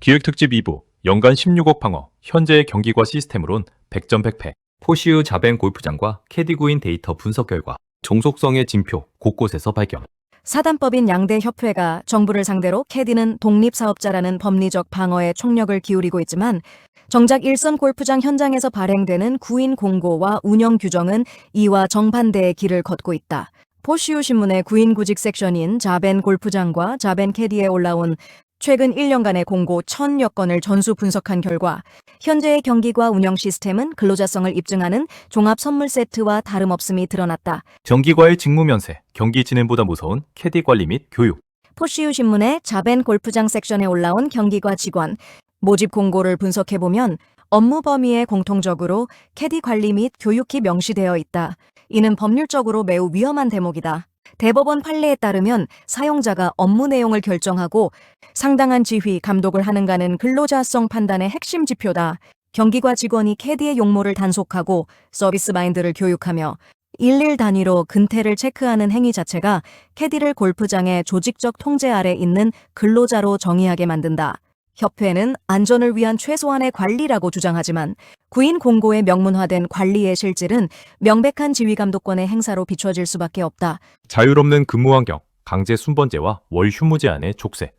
기획특집 2부, 연간 16억 방어, 현재의 경기과 시스템으론 100점 100패. 포시우 자벤 골프장과 캐디구인 데이터 분석 결과 종속성의 징표 곳곳에서 발견. 사단법인 양대 협회가 정부를 상대로 캐디는 독립사업자라는 법리적 방어에 총력을 기울이고 있지만 정작 일선 골프장 현장에서 발행되는 구인 공고와 운영 규정은 이와 정반대의 길을 걷고 있다. 포시우 신문의 구인 구직 섹션인 자벤 골프장과 자벤 캐디에 올라온 최근 1년간의 공고 1000여 건을 전수 분석한 결과 현재의 경기과 운영 시스템은 근로자성을 입증하는 종합 선물 세트와 다름없음이 드러났다. 경기과의 직무 면세, 경기 진행보다 무서운 캐디 관리 및 교육. 포시우 신문의 자벤 골프장 섹션에 올라온 경기과 직원, 모집 공고를 분석해보면 업무 범위에 공통적으로 캐디 관리 및 교육이 명시되어 있다. 이는 법률적으로 매우 위험한 대목이다. 대법원 판례에 따르면 사용자가 업무 내용을 결정하고 상당한 지휘, 감독을 하는가는 근로자성 판단의 핵심 지표다. 경기과 직원이 캐디의 용모를 단속하고 서비스 마인드를 교육하며 일일 단위로 근태를 체크하는 행위 자체가 캐디를 골프장의 조직적 통제 아래 있는 근로자로 정의하게 만든다. 협회는 안전을 위한 최소한의 관리라고 주장하지만 구인 공고에 명문화된 관리의 실질은 명백한 지휘감독권의 행사로 비춰질 수밖에 없다. 자율없는 근무 환경, 강제 순번제와 월 휴무 제한의 족쇄.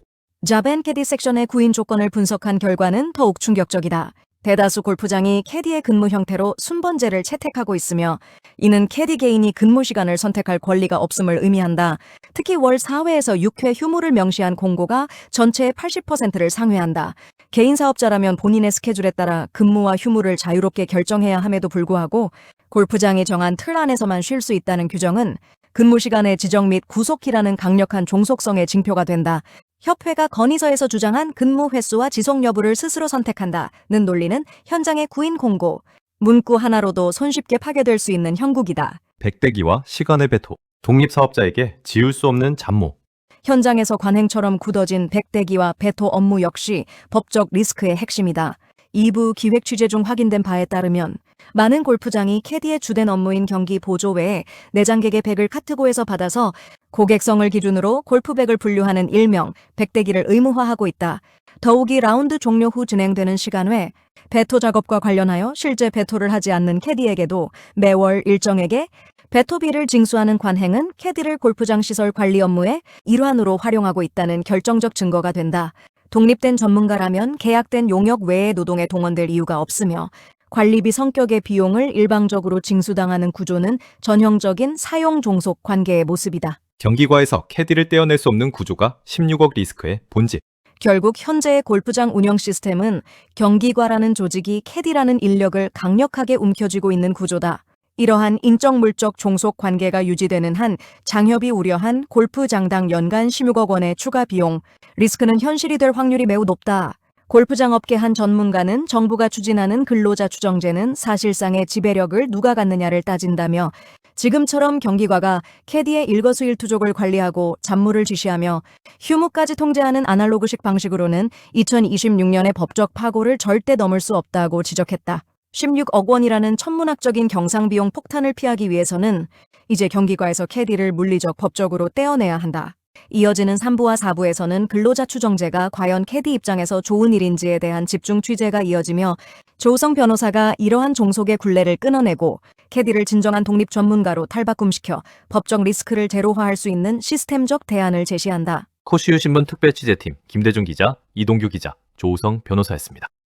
자벤 캐디 섹션의 구인 조건을 분석한 결과는 더욱 충격적이다. 대다수 골프장이 캐디의 근무 형태로 순번제를 채택하고 있으며 이는 캐디 개인이 근무 시간을 선택할 권리가 없음을 의미한다. 특히 월 4회에서 6회 휴무를 명시한 공고가 전체의 80%를 상회한다. 개인 사업자라면 본인의 스케줄에 따라 근무와 휴무를 자유롭게 결정해야 함에도 불구하고 골프장이 정한 틀 안에서만 쉴 수 있다는 규정은 근무 시간의 지정 및 구속기라는 강력한 종속성의 징표가 된다. 협회가 건의서에서 주장한 근무 횟수와 지속 여부를 스스로 선택한다는 논리는 현장의 구인 공고, 문구 하나로도 손쉽게 파괴될 수 있는 형국이다. 백대기와 시간의 배토. 독립사업자에게 지울 수 없는 잡모. 현장에서 관행처럼 굳어진 백대기와 배토 업무 역시 법적 리스크의 핵심이다. 2부 기획 취재 중 확인된 바에 따르면 많은 골프장이 캐디의 주된 업무인 경기 보조 외에 내장객의 백을 카트고에서 받아서 고객성을 기준으로 골프백을 분류하는 일명 백대기를 의무화하고 있다. 더욱이 라운드 종료 후 진행되는 시간 외 배토 작업과 관련하여 실제 배토를 하지 않는 캐디에게도 매월 일정액의 배토비를 징수하는 관행은 캐디를 골프장 시설 관리 업무의 일환으로 활용하고 있다는 결정적 증거가 된다. 독립된 전문가라면 계약된 용역 외의 노동에 동원될 이유가 없으며 관리비 성격의 비용을 일방적으로 징수당하는 구조는 전형적인 사용 종속 관계의 모습이다. 경기과에서 캐디를 떼어낼 수 없는 구조가 16억 리스크의 본질. 결국 현재의 골프장 운영 시스템은 경기과라는 조직이 캐디라는 인력을 강력하게 움켜쥐고 있는 구조다. 이러한 인적 물적 종속 관계가 유지되는 한 장협이 우려한 골프장당 연간 16억 원의 추가 비용, 리스크는 현실이 될 확률이 매우 높다. 골프장 업계 한 전문가는 정부가 추진하는 근로자 추정제는 사실상의 지배력을 누가 갖느냐를 따진다며 지금처럼 경기과가 캐디의 일거수일투족을 관리하고 잡무를 지시하며 휴무까지 통제하는 아날로그식 방식으로는 2026년의 법적 파고를 절대 넘을 수 없다고 지적했다. 16억 원이라는 천문학적인 경상비용 폭탄을 피하기 위해서는 이제 경기과에서 캐디를 물리적 법적으로 떼어내야 한다. 이어지는 3부와 4부에서는 근로자 추정제가 과연 캐디 입장에서 좋은 일인지에 대한 집중 취재가 이어지며 조우성 변호사가 이러한 종속의 굴레를 끊어내고 캐디를 진정한 독립 전문가로 탈바꿈시켜 법적 리스크를 제로화할 수 있는 시스템적 대안을 제시한다. 포시우 신문 특별 취재팀 김대중 기자, 이동규 기자, 조우성 변호사였습니다.